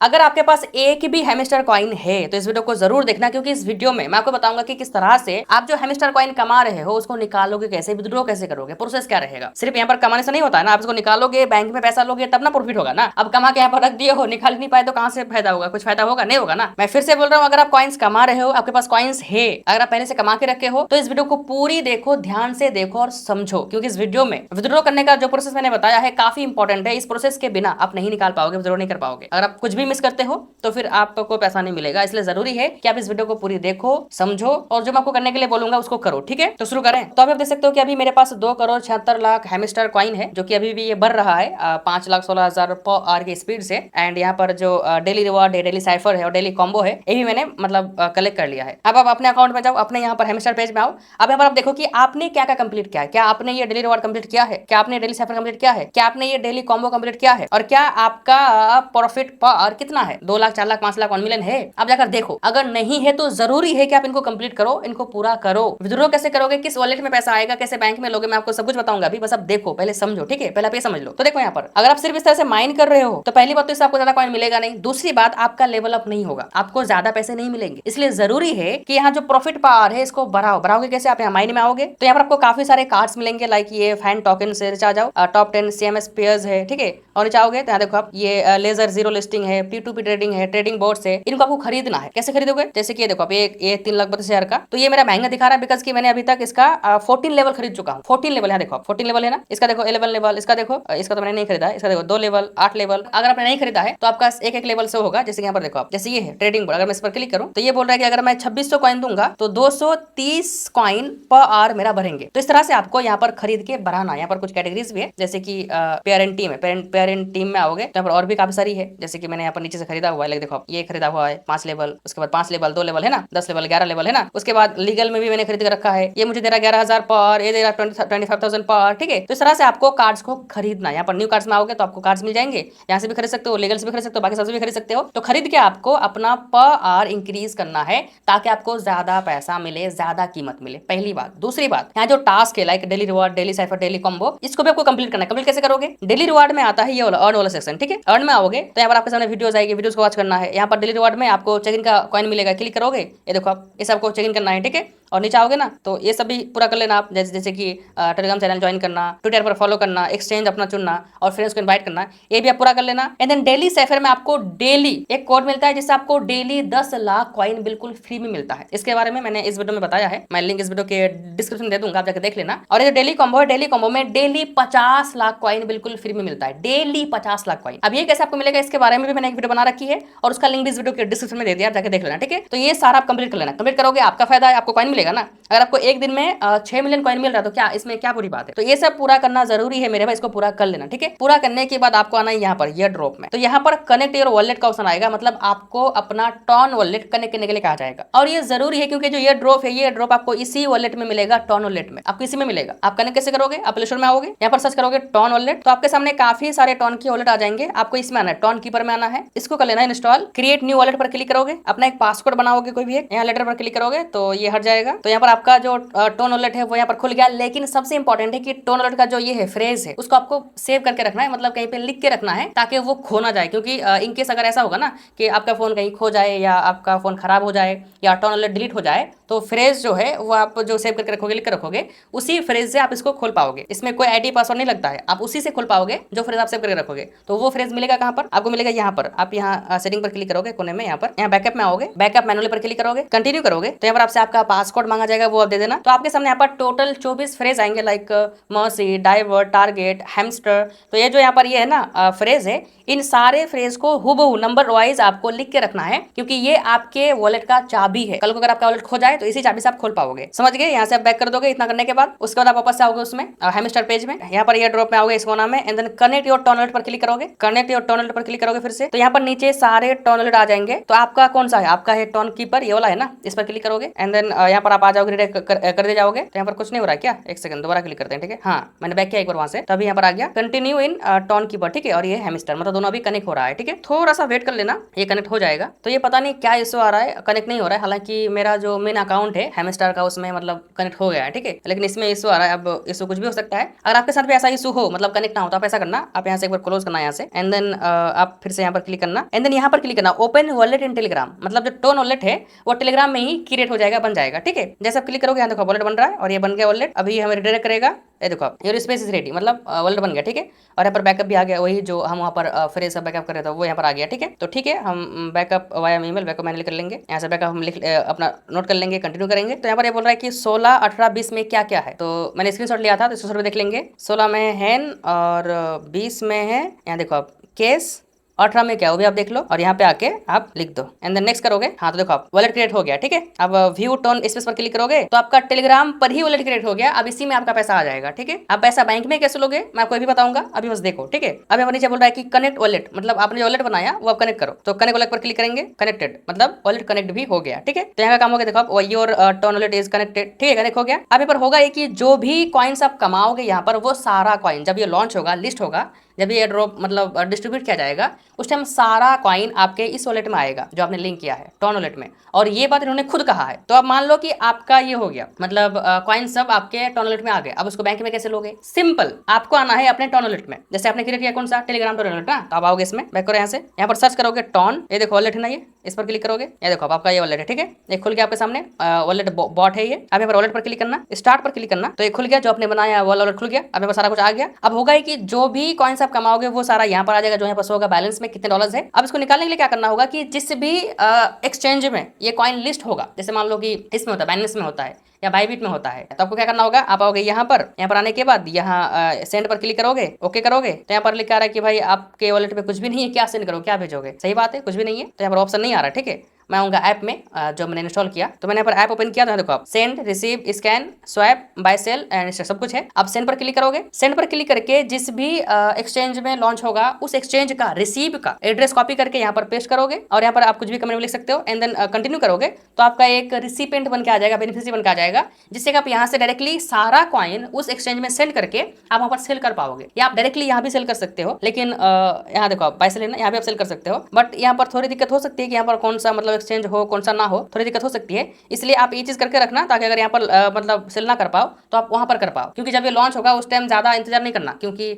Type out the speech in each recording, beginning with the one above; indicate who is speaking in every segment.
Speaker 1: अगर आपके पास एक भी हैमस्टर कॉइन है तो इस वीडियो को जरूर देखना, क्योंकि इस वीडियो में मैं आपको बताऊंगा कि किस तरह से आप जो हैमस्टर कॉइन कमा रहे हो उसको निकालोगे कैसे, विड्रॉ कैसे करोगे, प्रोसेस क्या रहेगा। सिर्फ यहाँ पर कमाने से नहीं होता है ना, आप इसको निकालोगे बैंक में पैसा लोगे तब ना प्रॉफिट होगा ना। अब कमा के यहाँ पर रख दिए हो, निकाल नहीं पाए तो कहां से फायदा होगा, कुछ फायदा होगा नहीं होगा ना। मैं फिर से बोल रहा हूँ, अगर आप कॉइन्स कमा रहे हो, आपके पास कॉइन्स है, अगर आप पहले से कमा के रखे हो तो इस वीडियो को पूरी देखो, ध्यान से देखो और समझो, क्योंकि इस वीडियो में विड्रॉ करने का जो प्रोसेस मैंने बताया है काफी इंपॉर्टेंट है। इस प्रोसेस के बिना आप नहीं निकाल पाओगे, विड्रॉ नहीं कर पाओगे। अगर आप कुछ भी मिस करते हो तो फिर आपको पैसा नहीं मिलेगा। इसलिए जरूरी है कि आप इस वीडियो को पूरी देखो, समझो और जो मैं आपको करने के लिए बोलूंगा उसको करो। ठीक है, तो शुरू करें। तो अभी आप देख सकते हो कि अभी मेरे पास 2,76,00,000 हैमस्टर कॉइन है, जो कि अभी भी ये बढ़ रहा है 5,16,000 पर आवर की स्पीड से। एंड यहाँ पर जो डेली रिवॉर्ड है, डेली साइफर है और डेली कॉम्बो है, ये भी मैंने मतलब कलेक्ट कर लिया है। अब आप अपने अकाउंट में जाओ, अपने यहाँ पर हैमस्टर पेज में आओ। अब यहाँ पर आप देखो कि आपने क्या क्या कंप्लीट किया है। क्या आपने ये डेली रिवॉर्ड कंप्लीट किया है, क्या आपने डेली साइफर कंप्लीट किया है, क्या आपने ये डेली कॉम्बो कंप्लीट किया है, और क्या आपका प्रॉफिट पर कितना है, 2 लाख 4 लाख 5 लाख 1 मिलियन है। आप जाकर देखो, अगर नहीं है तो जरूरी है कि आप इनको कंप्लीट करो, इनको पूरा करो। विड्रॉ कैसे करोगे, किस वॉलेट में पैसा आएगा, कैसे बैंक में लोगे, मैं आपको सब कुछ बताऊंगा अभी। बस आप देखो, पहले समझो। ठीक है, पहले आप ये समझ लो। तो देखो यहाँ पर अगर आप सिर्फ इस तरह से माइन कर रहे हो तो पहली बात तो इससे आपको ज्यादा कॉइन मिलेगा नहीं, दूसरी बात आपका लेवल अप नहीं होगा, आपको ज्यादा पैसे नहीं मिलेंगे। इसलिए जरूरी है कि यहाँ जो प्रॉफिट पावर है इसको बढ़ाओ। बढ़ाओगे कैसे, आप यहाँ माइन में आओगे तो यहाँ पर आपको काफी सारे कार्ड्स मिलेंगे, लाइक ये फैन टोकन से नीचे आ जाओ, टॉप 10 CMS पेयर्स है। ठीक है, और नीचे आओगे तो यहाँ देखो आप ये लेजर जीरो लिस्टिंग है, P2P ट्रेडिंग है, ट्रेडिंग बोर्ड्स है। इनको आपको खरीदना है। कैसे खरीदोगे, जैसे कि ये देखो आप ये 3,32,000 का, तो ये मेरा महंगा दिखा रहा है बिकॉज कि मैंने अभी तक इसका 14 लेवल खरीद चुका हूँ। 14 लेवल, यहाँ देखो 14 लेवल है ना, इसका देखो 11 लेवल, इसका देखो, इसका तो मैंने नहीं खरीदा है, इसका देखो 2 लेवल 8 लेवल। अगर आपने नहीं खरीदा है तो आपका एक एक लेवल से होगा। जैसे यहाँ पर देखो आप, जैसे ये है ट्रेडिंग बोर्ड, अगर मैं इस पर क्लिक करूँ तो ये बोल रहा है कि अगर मैं 2600 कॉइन दूंगा तो 230 कॉइन पर आवर मेरा भरेंगे। तो इस तरह से आपको यहाँ पर खरीद के बढ़ाना। यहाँ पर कुछ कैटेगरीज भी है, जैसे कि पेरेंट टीम है, पेरेंट टीम में आओगे तो यहाँ पर और भी काफी सारी है। जैसे कि मैंने यहाँ पर नीचे से खरीदा हुआ है, देखो ये खरीदा हुआ है 5 लेवल, उसके बाद 5 लेवल, 2 लेवल है ना, 10 लेवल, 11 लेवल है ना। उसके बाद लीगल में भी मैंने खरीद कर रखा है, ये मुझे दे रहा 11,000 पर, ये दे रहा 25,000 पर। ठीक है, तो इस तरह से आपको कार्ड्स को खरीदना। यहाँ पर न्यू कार्ड्स में आओगे तो आपको कार्ड्स मिल जाएंगे, यहाँ से भी खरीद सकते हो, लीगल से भी खरीद सकते हो, बाकी सबसे भी खरीद सकते हो। तो खरीद के आपको अपना पर आवर इंक्रीज करना है ताकि आपको ज्यादा पैसा मिले, ज्यादा कीमत मिले, पहली बात। दूसरी बात, यहाँ जो टास्क है like daily reward, daily cipher, daily combo, इसको भी आपको कंप्लीट करना है। कंप्लीट कैसे करोगे, डेली रिवॉर्ड में आता है ये अर्न वाला सेक्शन। ठीक है, अर्न में आओगे तो यहाँ पर आपके सामने वीडियोस आएगी, वीडियोस को वॉच करना है। यहाँ पर डेली रिवॉर्ड में आपको चेक इन का कॉइन मिलेगा, क्लिक करोगे, ये देखो आप, ये सबको चेक इन करना है। ठीक है, और नीचे आओगे ना तो ये सब भी पूरा कर लेना आप, जैसे कि टेलीग्राम चैनल ज्वाइन करना, ट्विटर पर फॉलो करना, एक्सचेंज अपना चुनना और फ्रेंड्स को इनवाइट करना, ये भी आप पूरा कर लेना। एंड देन डेली साइफर में आपको डेली एक कोड मिलता है जिससे आपको डेली 10 लाख कॉइन बिल्कुल फ्री में मिलता है। इसके बारे में मैंने इस वीडियो में बताया है, मैं लिंक इस वीडियो के डिस्क्रिप्शन में दे दूंगा, आप जाकर देख लेना। और ये डेली कॉम्बो है, डेली कॉम्बो में डेली 50 लाख कॉइन बिल्कुल फ्री में मिलता है, डेली 50 लाख कॉइन। अब ये कैसे आपको मिलेगा इसके बारे में भी मैंने एक वीडियो बना रखी है और उसका लिंक इस वीडियो के डिस्क्रिप्शन में दे दिया, आप जाकर देख लेना। ठीक है, तो ये सारा आप कंप्लीट कर लेना। कंप्लीट करोगे आपका फायदा है, आपको कॉइन मिलेगा ना। अगर आपको एक दिन में 6 मिलियन कॉइन मिल रहा है तो क्या इसमें क्या बुरी बात है। तो ये सब पूरा करना जरूरी है मेरे भाई, इसको पूरा कर लेना। ठीक है, पूरा करने के बाद आपको आना है यहाँ पर ये ड्रॉप में, तो यहाँ पर कनेक्ट योर वॉलेट का ऑप्शन आएगा, मतलब आपको अपना टॉन वॉलेट कनेक्ट करने के लिए कहा जाएगा। और ये जरूरी है क्योंकि जो ये ड्रॉप है, ये ड्रॉप आपको इसी वॉलेट में मिलेगा, टॉन वॉलेट में आपको इसी में मिलेगा। आप कनेक्ट कैसे करोगे, आप प्ले स्टोर में आओगे, यहाँ पर सर्च करोगे टॉन वॉलेट, तो आपके सामने काफी सारे टॉन की वॉलेट आ जाएंगे। आपको इसमें आना है, टॉन कीपर में आना है, इसको कर लेना है इंस्टॉल। क्रिएट न्यू वॉलेट पर क्लिक करोगे, अपना एक पासवर्ड बनाओगे कोई भी एक, यहाँ लेटर पर क्लिक करोगे तो ये हट जाएगा। तो यहाँ पर आपका जो टोन वॉलेट है वो यहाँ पर खुल गया। लेकिन सबसे इंपॉर्टेंट है कि टोन वॉलेट का जो ये है फ्रेज है उसको आपको सेव करके रखना है, मतलब कहीं पे लिख के रखना है ताकि वो खो ना जाए। क्योंकि इनकेस अगर ऐसा होगा ना कि आपका फोन कहीं खो जाए या आपका फोन खराब हो जाए या टोन वॉलेट डिलीट हो जाए तो फ्रेज जो है वो आप जो सेव करके रखोगे, लिख कर रखोगे, उसी फ्रेज से आप इसको खोल पाओगे। इसमें कोई आईडी पासवर्ड नहीं लगता है, आप उसी से खोल पाओगे जो फ्रेज आप सेव करके रखोगे। तो वो फ्रेज मिलेगा कहाँ पर, आपको मिलेगा यहाँ पर। आप यहाँ सेटिंग पर क्लिक करोगे कोने में, यहाँ पर यहाँ बैकअप में आओगे, बैकअप मैनुअल पर क्लिक करोगे, कंटिन्यू करोगे तो यहाँ पर आपसे आपका पासवर्ड मांगा जाएगा, वो आप दे देना। तो आपके सामने यहाँ पर टोटल 24 फ्रेज आएंगे, like mercy, divert, target, hamster. तो ये जो यहाँ पर ये है ना फ्रेज है, इन सारे फ्रेज को हूबहू नंबर वाइज आपको लिख के रखना है, क्योंकि ये आपके वॉलेट का चाबी है। कल को अगर आपका वॉलेट खो जाए तो इसी चाबी से आप खोल पाओगे। समझ गए, यहाँ से आप बैक कर दोगे। इतना करने के बाद उसके बाद आप वापस से आओगे उसमें हैमस्टर पेज में, यहाँ पर ये ड्रॉप में आओगे इस कोना में, and then connect your TON wallet पर क्लिक करोगे, कनेक्ट योर टॉन वॉलेट पर क्लिक करोगे फिर से, तो यहाँ पर नीचे सारे टॉन वॉलेट आ जाएंगे। तो आपका कौन सा है, आपका है टॉन कीपर, ये वाला है ना, इस पर क्लिक करोगे एंड देन यहाँ पर आप आ जाओगे, कर दे जाओगे। तो यहाँ पर कुछ नहीं हो रहा है क्या, एक सेकंड दोबारा क्लिक करते हैं। ठीक है, हाँ मैंने बैक किया एक बार वहां से, तभी यहाँ पर आ गया कंटिन्यू इन टॉन कीपर। ठीक है, और ये हैमस्टर, मतलब दोनों अभी कनेक्ट हो रहा है। ठीक है, थोड़ा सा वेट कर लेना, ये कनेक्ट हो जाएगा। तो ये पता नहीं क्या इशू आ रहा है, कनेक्ट नहीं हो रहा है। हालांकि मेरा जो मेन अकाउंट है हेमस्टार का, उसमें मतलब कनेक्ट हो गया है, ठीक है। लेकिन इसमें इशू आ रहा है, अब इशू कुछ भी हो सकता है। अगर आपके साथ भी ऐसा इशू हो, मतलब कनेक्ट ना हो, तो आप ऐसा करना, आप यहाँ से एक बार क्लोज करना यहाँ से, एंड देन आप फिर से यहाँ पर क्लिक करना, एंड देन यहाँ पर क्लिक करना ओपन वॉलेट इन टेलीग्राम। मतलब जो टोन वॉलेट है वो टेलीग्राम में ही क्रिएट हो जाएगा, बन जाएगा, ठीक है। जैसे आप क्लिक करोगे, यहाँ देखो वॉलेट बन रहा है और ये बन गया वॉलेट। अभी हमें रिडायरेक्ट करेगा, ये देखो आप, योर स्पेस इज रेडी, मतलब वॉलेट बन गया, ठीक है। और यहाँ पर बैकअप भी आ गया, वही जो हम वहाँ पर फ्रेज का बैकअप कर रहे थे वो यहाँ पर आ गया, ठीक है। तो ठीक है, हम backup via email backup manually कर लेंगे। यहाँ से बैकअप हम लिख अपना नोट कर लेंगे, कंटिन्यू करेंगे। तो यहाँ पर ये बोल रहा है कि 16, 18, 20 में क्या क्या है। तो मैंने स्क्रीनशॉट लिया था, तो स्क्रीनशॉट में देख लेंगे। 16 में है हैन और 20 में है, यहाँ देखो आप केस, 18 में क्या हो भी आप देख लो, और यहाँ पे आके आप लिख दो, एंड देन नेक्स्ट करोगे। हाँ तो देखो आप वॉलेट क्रिएट हो गया, ठीक है। अब व्यू टोन स्पेस पर क्लिक करोगे तो आपका टेलीग्राम पर ही वॉलेट क्रिएट हो गया। अब इसी में आपका पैसा आ जाएगा, ठीक है। आप पैसा बैंक में कैसे लोगे मैं आपको भी बताऊंगा, अभी बस देखो, ठीक है। अब यहाँ पर नीचे बोल रहा है कि कनेक्ट वॉलेट, मतलब आपने जो वॉलेट बनाया वो आप कनेक्ट करो। तो कनेक्ट वॉलेट पर क्लिक करेंगे, कनेक्टेड, मतलब वॉलेट कनेक्ट भी हो गया, ठीक है। तो यहाँ का काम हो गया, देखो आप your tone wallet is connected, ठीक है, कनेक्ट हो गया। अब यहाँ पर होगा कि जो भी कॉइन्स आप कमाओगे यहाँ पर, वो सारा कॉइन जब ये लॉन्च होगा, लिस्ट होगा, जब ये ड्रॉप मतलब डिस्ट्रीब्यूट किया जाएगा, उस टाइम सारा कॉइन आपके इस वॉलेट में आएगा जो आपने लिंक किया है टॉन वॉलेट में। और ये बात इन्होंने खुद कहा है। तो अब मान लो कि आपका ये हो गया, मतलब कॉइन सब आपके टॉन वॉलेट में आ गए। अब उसको बैंक में कैसे लोगे? सिंपल, आपको आना है अपने टॉन वॉलेट में। जैसे आपने क्रिएट किया कौन सा, टेलीग्राम टॉन वॉलेट ना, तो आप आओगे इसमें, बैक करो यहाँ से, यहाँ पर सर्च करोगे टॉन, ये देखो वॉलेट है ना, ये इस पर क्लिक करोगे, ये देखो आपका ये वॉलेट है, ठीक है। ये खुल गया आपके सामने, वॉलेट बॉट है ये। अब यहाँ पर वॉलेट पर क्लिक करना, स्टार्ट पर क्लिक करना, तो ये खुल गया, जो आपने बनाया वॉलेट खुल गया। अब यहाँ पर सारा कुछ आ गया। अब होगा कि जो भी कॉइन्स आप कमाओगे वो सारा यहाँ पर आ जाएगा, जो यहाँ पर होगा बैलेंस में कितने डॉलर्स है। अब इसको निकालने के लिए क्या करना होगा कि जिस भी एक्सचेंज में ये कॉइन लिस्ट होगा, जैसे मान लो कि इसमें होता है, बाइनेंस में होता है या बाइबिट में होता है, तो आपको क्या करना होगा, आप आओगे यहाँ पर आने के बाद यहाँ सेंड पर क्लिक करोगे, ओके करोगे, तो यहाँ पर लिखा रहा है कि भाई आपके वॉलेट पे कुछ भी नहीं है, क्या सेंड करो, क्या भेजोगे। सही बात है, कुछ भी नहीं है, तो यहाँ पर ऑप्शन नहीं आ रहा, ठीक है। मैं आऊँगा ऐप में, जो मैंने इंस्टॉल किया, तो मैंने यहाँ पर ऐप ओपन किया, तो देखो आप send, receive, scan, swap, buy, sell and सब कुछ है। अब सेंड पर क्लिक करोगे, सेंड पर क्लिक करके जिस भी एक्सचेंज में लॉन्च होगा उस एक्सचेंज का रिसीव का एड्रेस कॉपी करके यहाँ पर पेस्ट करोगे, और यहाँ पर आप कुछ भी कमेंट में लिख सकते हो, एंड देन कंटिन्यू करोगे, तो आपका एक रिसिपेंट बन के आ जाएगा, बेनिफिशियरी बन के आ जाएगा, जिससे आप यहाँ से डायरेक्टली सारा कॉइन उस एक्सचेंज में सेंड करके आप वहाँ पर सेल कर पाओगे। या आप डायरेक्टली यहाँ भी सेल कर सकते हो, लेकिन यहाँ देखो आप बाय सेल है ना, यहाँ भी आप सेल कर सकते हो, बट यहाँ पर थोड़ी दिक्कत हो सकती है कि यहाँ पर कौन सा मतलब एक्सचेंज हो, कौन सा ना हो, थोड़ी दिक्कत हो सकती है। इसलिए आप ये चीज करके रखना, ताकि अगर यहाँ पर मतलब सेल ना कर पाओ तो आप वहां पर कर पाओ, क्योंकि जब ये लॉन्च होगा उस टाइम ज्यादा इंतजार नहीं करना, क्योंकि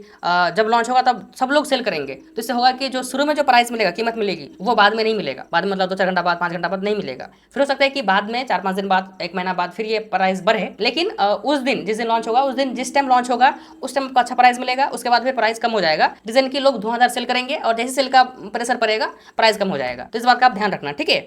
Speaker 1: जब लॉन्च होगा तब सब लोग सेल करेंगे। तो इससे होगा कि जो शुरू में जो प्राइस मिलेगा, कीमत मिलेगी, वो बाद में नहीं मिलेगा, बाद में मतलब 2-4 घंटा बाद, 5 घंटा बाद नहीं मिलेगा। फिर हो सकता है कि बाद में 4-5 दिन बाद, 1 महीना बाद फिर ये प्राइस बढ़े, लेकिन उस दिन जिस दिन लॉन्च होगा, उस दिन जिस टाइम लॉन्च होगा उस टाइम अच्छा प्राइस मिलेगा, उसके बाद फिर प्राइस कम हो जाएगा, डिजाइन की लोग धुआंधार सेल करेंगे, और जैसे सेल का प्रेशर पड़ेगा प्राइस कम हो जाएगा। तो इस बात का आप ध्यान रखना, ठीक है।